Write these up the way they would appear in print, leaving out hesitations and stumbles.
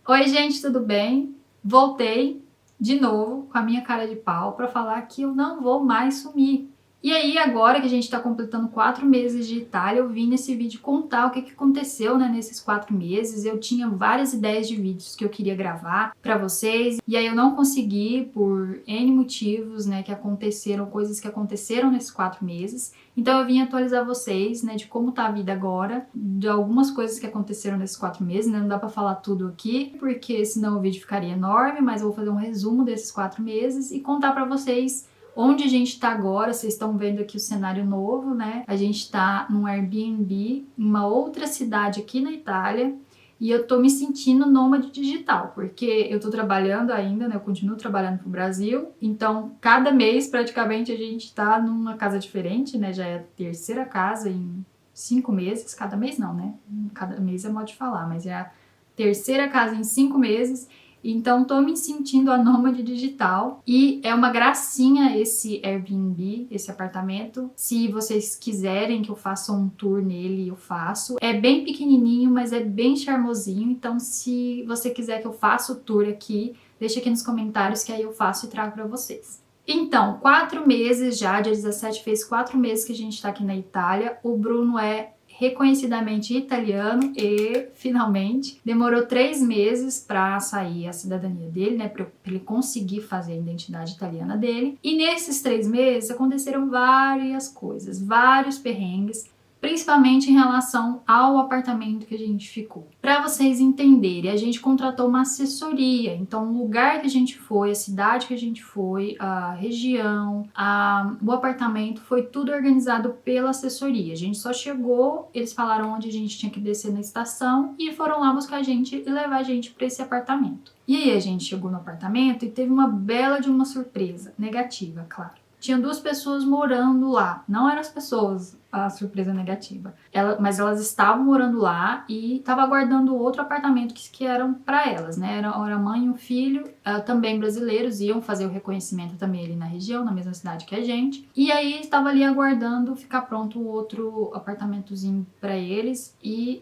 Oi, gente, tudo bem? Voltei de novo com a minha cara de pau para falar que eu não vou mais sumir. E aí, agora que a gente está completando 4 meses de Itália, eu vim nesse vídeo contar o que aconteceu, né, nesses 4 meses. Eu tinha várias ideias de vídeos que eu queria gravar para vocês, e aí eu não consegui por N motivos, né, que aconteceram, coisas que aconteceram nesses 4 meses. Então eu vim atualizar vocês, né, de como tá a vida agora, de algumas coisas que aconteceram nesses 4 meses, né, não dá pra falar tudo aqui, porque senão o vídeo ficaria enorme, mas eu vou fazer um resumo desses 4 meses e contar pra vocês onde a gente tá agora. Vocês estão vendo aqui o cenário novo, né, a gente tá num Airbnb, em uma outra cidade aqui na Itália, e eu tô me sentindo nômade digital, porque eu tô trabalhando ainda, né? Eu continuo trabalhando pro Brasil. Então, cada mês, praticamente, a gente tá numa casa diferente, né? Já é a terceira casa em 5 meses. Cada mês não, né? Cada mês é modo de falar, mas é a terceira casa em 5 meses. Então, tô me sentindo a nômade digital e é uma gracinha esse Airbnb, esse apartamento. Se vocês quiserem que eu faça um tour nele, eu faço. É bem pequenininho, mas é bem charmosinho. Então, se você quiser que eu faça o tour aqui, deixa aqui nos comentários que aí eu faço e trago pra vocês. Então, 4 meses já, dia 17 fez 4 meses que a gente tá aqui na Itália. O Bruno é reconhecidamente italiano e, finalmente, demorou 3 meses para sair a cidadania dele, né, para ele conseguir fazer a identidade italiana dele. E nesses 3 meses aconteceram várias coisas, vários perrengues, principalmente em relação ao apartamento que a gente ficou. Para vocês entenderem, a gente contratou uma assessoria, então o lugar que a gente foi, a cidade que a gente foi, a região, o apartamento, foi tudo organizado pela assessoria. A gente só chegou, eles falaram onde a gente tinha que descer na estação e foram lá buscar a gente e levar a gente para esse apartamento. E aí a gente chegou no apartamento e teve uma bela de uma surpresa, negativa, claro. Tinha 2 pessoas morando lá. Não eram as pessoas a surpresa negativa. Mas elas estavam morando lá e estavam aguardando outro apartamento que eram para elas, né? Era a mãe e um filho, também brasileiros, iam fazer o reconhecimento também ali na região, na mesma cidade que a gente. E aí estava ali aguardando ficar pronto o outro apartamentozinho para eles. E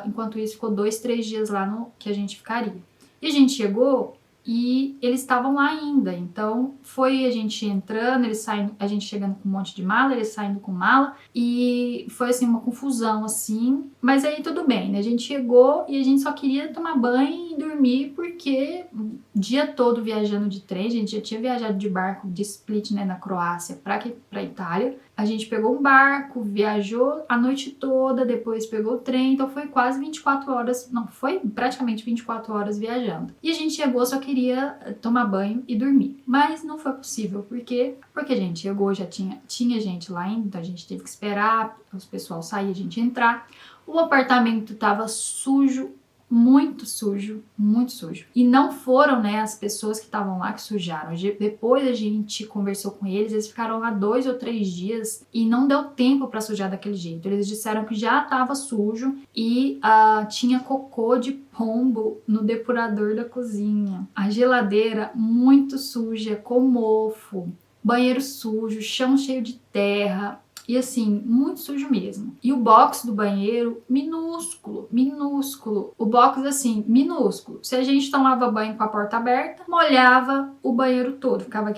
enquanto isso ficou 2, 3 dias lá no que a gente ficaria. E a gente chegou e eles estavam lá ainda, então foi a gente entrando, eles saindo, a gente chegando com um monte de mala, eles saindo com mala, e foi assim uma confusão assim, mas aí tudo bem, né? A gente chegou e a gente só queria tomar banho e dormir, porque o dia todo viajando de trem, a gente já tinha viajado de barco de Split, né, na Croácia, pra Itália. A gente pegou um barco, viajou a noite toda, depois pegou o trem, então foi quase 24 horas, não, foi praticamente 24 horas viajando. E a gente chegou, só queria tomar banho e dormir. Mas não foi possível, porque a gente chegou, já tinha gente lá ainda, então a gente teve que esperar os pessoal sair, a gente entrar. O apartamento estava sujo, muito sujo, muito sujo. E não foram, né, as pessoas que estavam lá que sujaram. Depois a gente conversou com eles, eles ficaram lá 2 ou 3 dias e não deu tempo para sujar daquele jeito. Eles disseram que já estava sujo e tinha cocô de pombo no depurador da cozinha. A geladeira muito suja, com mofo, banheiro sujo, chão cheio de terra. E assim, muito sujo mesmo. E o box do banheiro, minúsculo, minúsculo. O box, assim, minúsculo. Se a gente tomava banho com a porta aberta, molhava o banheiro todo. Ficava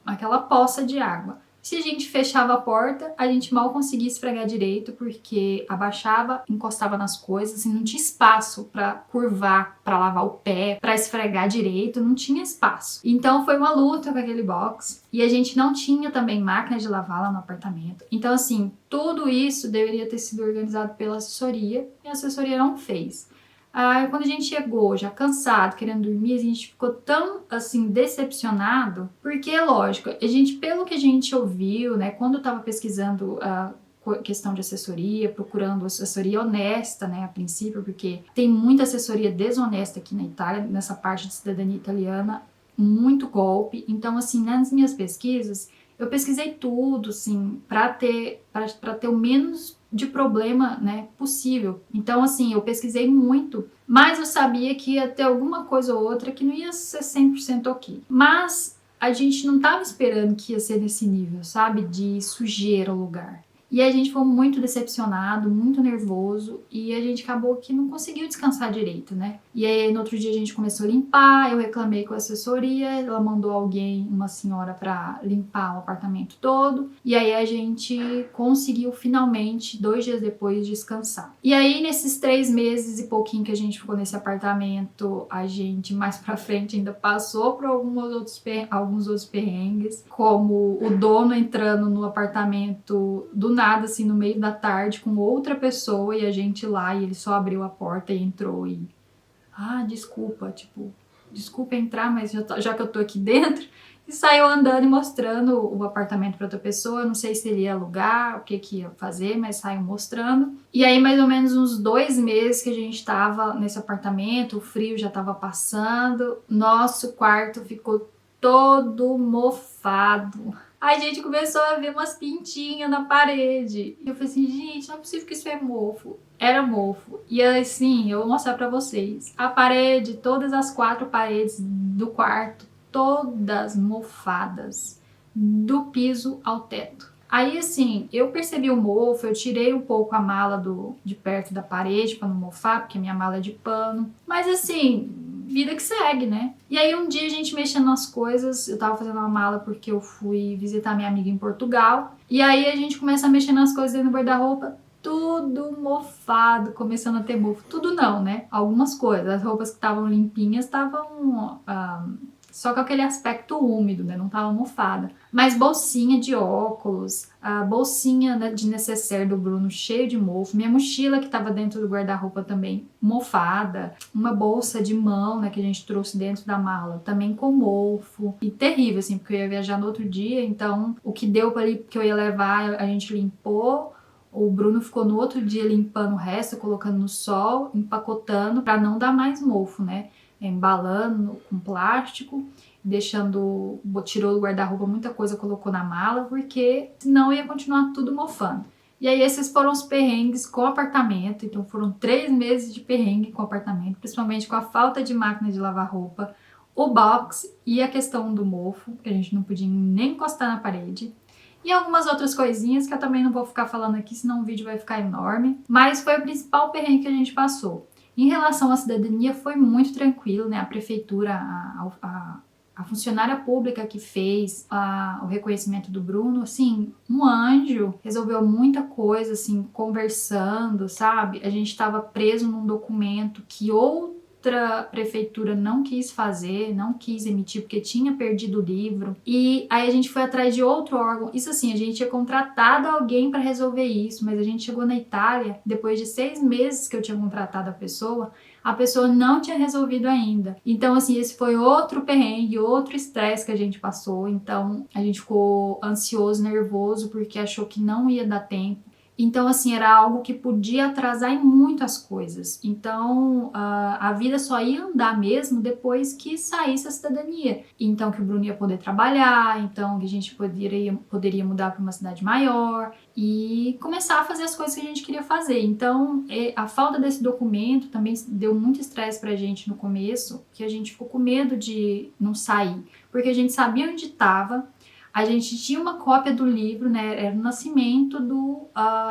aquela poça de água. Se a gente fechava a porta, a gente mal conseguia esfregar direito, porque abaixava, encostava nas coisas, assim, não tinha espaço para curvar, para lavar o pé, para esfregar direito, não tinha espaço. Então foi uma luta com aquele box. E a gente não tinha também máquina de lavar lá no apartamento. Então, assim, tudo isso deveria ter sido organizado pela assessoria, e a assessoria não fez. Quando a gente chegou, já cansado, querendo dormir, a gente ficou tão, assim, decepcionado, porque, lógico, pelo que a gente ouviu, né, quando eu tava pesquisando a questão de assessoria, procurando assessoria honesta, né, a princípio, porque tem muita assessoria desonesta aqui na Itália, nessa parte de cidadania italiana, muito golpe. Então, assim, nas minhas pesquisas, eu pesquisei tudo, assim, para ter o menos de problema, né, possível. Então, assim, eu pesquisei muito, mas eu sabia que ia ter alguma coisa ou outra que não ia ser 100% ok. Mas a gente não tava esperando que ia ser nesse nível, sabe, de sujeira o lugar. E a gente foi muito decepcionado, muito nervoso, e a gente acabou que não conseguiu descansar direito, né? E aí no outro dia a gente começou a limpar, eu reclamei com a assessoria, ela mandou alguém, uma senhora, para limpar o apartamento todo, e aí a gente conseguiu finalmente, 2 dias depois, descansar. E aí nesses 3 meses e pouquinho que a gente ficou nesse apartamento, a gente mais pra frente ainda passou por alguns outros perrengues, como o dono entrando no apartamento do nada, assim, no meio da tarde, com outra pessoa, e a gente lá, e ele só abriu a porta e entrou e... desculpa, tipo, desculpa entrar, mas já que eu tô aqui dentro... E saiu andando e mostrando o apartamento para outra pessoa. Eu não sei se ele ia alugar, o que ia fazer, mas saiu mostrando. E aí, mais ou menos uns 2 meses que a gente tava nesse apartamento, o frio já tava passando, nosso quarto ficou todo mofado. A gente começou a ver umas pintinhas na parede. E eu falei assim, gente, não é possível que isso é mofo. Era mofo. E assim, eu vou mostrar pra vocês. A parede, todas as 4 paredes do quarto, todas mofadas, do piso ao teto. Aí assim, eu percebi o mofo, eu tirei um pouco a mala de perto da parede para não mofar, porque minha mala é de pano. Mas assim, vida que segue, né? E aí um dia a gente mexendo nas coisas, eu tava fazendo uma mala porque eu fui visitar minha amiga em Portugal. E aí a gente começa a mexer nas coisas dentro do guarda-roupa, tudo mofado, começando a ter mofo. Tudo não, né? Algumas coisas. As roupas que estavam limpinhas estavam... só com aquele aspecto úmido, né? Não tava mofada. Mas bolsinha de óculos, a bolsinha de necessaire do Bruno cheio de mofo, minha mochila que tava dentro do guarda-roupa também mofada, uma bolsa de mão, né, que a gente trouxe dentro da mala, também com mofo. E terrível, assim, porque eu ia viajar no outro dia, então o que deu ali que eu ia levar, a gente limpou. O Bruno ficou no outro dia limpando o resto, colocando no sol, empacotando, para não dar mais mofo, né? Embalando com plástico, tirou do guarda-roupa muita coisa, colocou na mala, porque senão ia continuar tudo mofando. E aí esses foram os perrengues com o apartamento, então foram 3 meses de perrengue com o apartamento, principalmente com a falta de máquina de lavar roupa, o box e a questão do mofo, que a gente não podia nem encostar na parede. E algumas outras coisinhas que eu também não vou ficar falando aqui, senão o vídeo vai ficar enorme. Mas foi o principal perrengue que a gente passou. Em relação à cidadania, foi muito tranquilo, né? A prefeitura, a funcionária pública que fez o reconhecimento do Bruno, assim, um anjo, resolveu muita coisa, assim, conversando, sabe? A gente estava preso num documento que outra prefeitura não quis fazer, não quis emitir porque tinha perdido o livro, e aí a gente foi atrás de outro órgão. Isso assim, a gente tinha contratado alguém para resolver isso, mas a gente chegou na Itália, depois de 6 meses que eu tinha contratado a pessoa não tinha resolvido ainda. Então assim, esse foi outro perrengue, outro estresse que a gente passou. Então a gente ficou ansioso, nervoso, porque achou que não ia dar tempo. Então, assim, era algo que podia atrasar em muitas coisas. Então, a vida só ia andar mesmo depois que saísse a cidadania. Então, que o Bruno ia poder trabalhar, então que a gente poderia mudar para uma cidade maior e começar a fazer as coisas que a gente queria fazer. Então, a falta desse documento também deu muito estresse pra gente no começo, que a gente ficou com medo de não sair, porque a gente sabia onde estava. A gente tinha uma cópia do livro, né? Era o nascimento do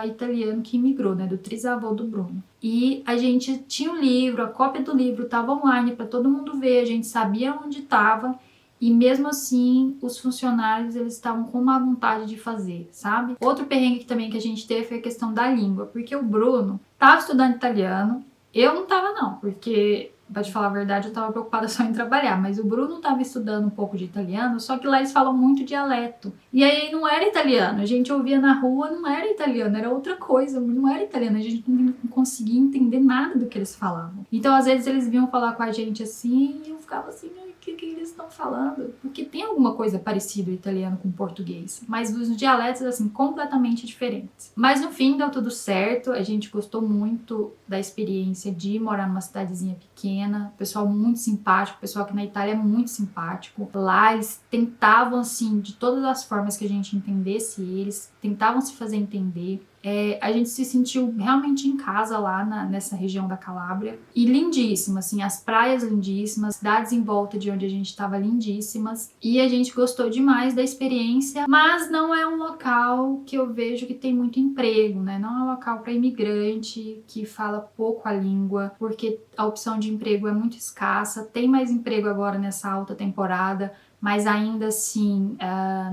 italiano que imigrou, né? Do trisavô do Bruno. E a gente tinha o livro, a cópia do livro estava online para todo mundo ver, a gente sabia onde estava. E mesmo assim, os funcionários, eles estavam com uma vontade de fazer, sabe? Outro perrengue também que a gente teve foi a questão da língua, porque o Bruno estava estudando italiano, eu não estava não, porque... Pra te falar a verdade, eu tava preocupada só em trabalhar, mas o Bruno tava estudando um pouco de italiano, só que lá eles falam muito dialeto. E aí não era italiano, a gente ouvia na rua, não era italiano, era outra coisa, não era italiano, a gente não conseguia entender nada do que eles falavam. Então às vezes eles vinham falar com a gente assim, e eu ficava assim, o que eles estão falando? Porque tem alguma coisa parecida o italiano com o português, mas os dialetos, assim, completamente diferentes. Mas no fim deu tudo certo, a gente gostou muito da experiência de morar numa cidadezinha pequena, pessoal muito simpático, pessoal que na Itália é muito simpático. Lá eles tentavam, assim, de todas as formas que a gente entendesse eles, tentavam se fazer entender. A gente se sentiu realmente em casa lá nessa região da Calábria. E lindíssimo, assim, as praias lindíssimas, cidades em volta de onde a gente estava lindíssimas. E a gente gostou demais da experiência, mas não é um local que eu vejo que tem muito emprego, né? Não é um local para imigrante que fala pouco a língua, porque a opção de emprego é muito escassa. Tem mais emprego agora nessa alta temporada, mas ainda assim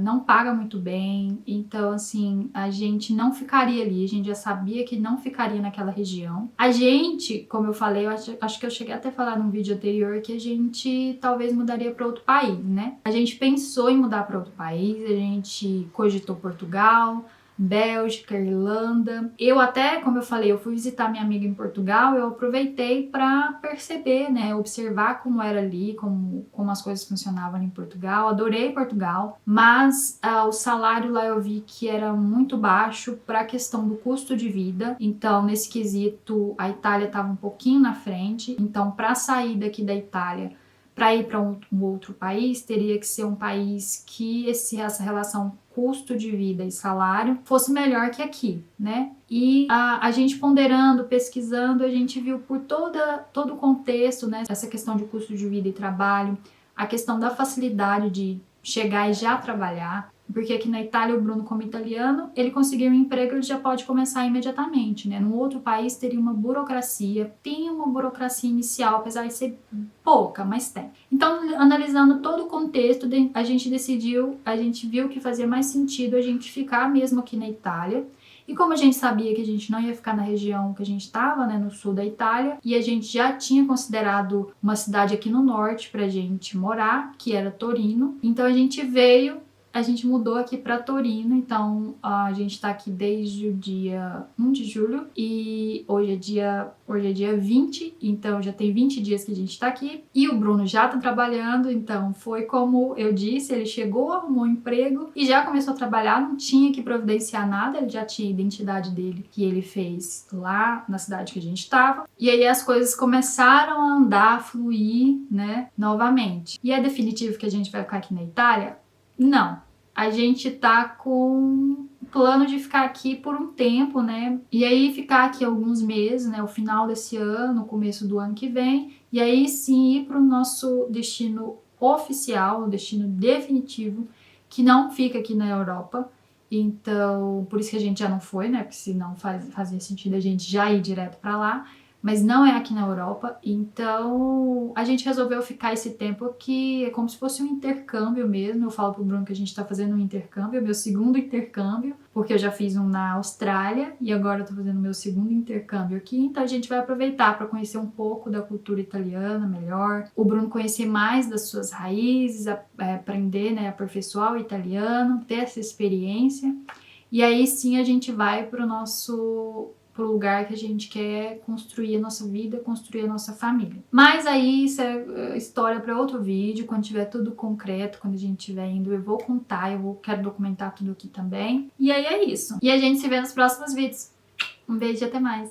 não paga muito bem, então assim, a gente não ficaria ali, a gente já sabia que não ficaria naquela região. A gente, como eu falei, eu acho que eu cheguei até a falar num vídeo anterior que a gente talvez mudaria para outro país, né? A gente pensou em mudar para outro país, a gente cogitou Portugal, Bélgica, Irlanda. Eu até, como eu falei, eu fui visitar minha amiga em Portugal, eu aproveitei para perceber, né, observar como era ali, como as coisas funcionavam ali em Portugal. Adorei Portugal, mas o salário lá eu vi que era muito baixo para a questão do custo de vida. Então, nesse quesito, a Itália estava um pouquinho na frente. Então, para sair daqui da Itália para ir para um outro país, teria que ser um país que essa relação custo de vida e salário fosse melhor que aqui, né? E a gente ponderando, pesquisando, a gente viu por todo o contexto, né? Essa questão de custo de vida e trabalho, a questão da facilidade de chegar e já trabalhar, porque aqui na Itália o Bruno, como italiano, ele conseguiu um emprego, ele já pode começar imediatamente, né? No outro país teria uma burocracia, tem uma burocracia inicial, apesar de ser pouca, mas tem. Então, analisando todo o contexto, a gente viu que fazia mais sentido a gente ficar mesmo aqui na Itália. E como a gente sabia que a gente não ia ficar na região que a gente estava, né, no sul da Itália, e a gente já tinha considerado uma cidade aqui no norte pra gente morar, que era Torino, então a gente mudou aqui para Torino, então a gente tá aqui desde o dia 1 de julho e hoje é dia 20, então já tem 20 dias que a gente tá aqui. E o Bruno já tá trabalhando, então foi como eu disse, ele chegou, arrumou um emprego e já começou a trabalhar, não tinha que providenciar nada, ele já tinha a identidade dele que ele fez lá na cidade que a gente tava. E aí as coisas começaram a andar, a fluir, né, novamente. E é definitivo que a gente vai ficar aqui na Itália? Não. A gente tá com plano de ficar aqui por um tempo, né? E aí ficar aqui alguns meses, né? O final desse ano, o começo do ano que vem. E aí sim ir para o nosso destino oficial, o destino definitivo, que não fica aqui na Europa. Então, por isso que a gente já não foi, né? Porque senão fazia sentido a gente já ir direto para lá. Mas não é aqui na Europa, então a gente resolveu ficar esse tempo que é como se fosse um intercâmbio mesmo. Eu falo pro Bruno que a gente tá fazendo um intercâmbio, meu segundo intercâmbio, porque eu já fiz um na Austrália e agora eu tô fazendo meu segundo intercâmbio aqui, então a gente vai aproveitar para conhecer um pouco da cultura italiana melhor, o Bruno conhecer mais das suas raízes, aprender, né, aperfeiçoar o italiano, ter essa experiência, e aí sim a gente vai pro lugar que a gente quer construir a nossa vida, construir a nossa família. Mas aí isso é história para outro vídeo, quando tiver tudo concreto, quando a gente estiver indo, eu vou contar, quero documentar tudo aqui também. E aí é isso. E a gente se vê nos próximos vídeos. Um beijo e até mais.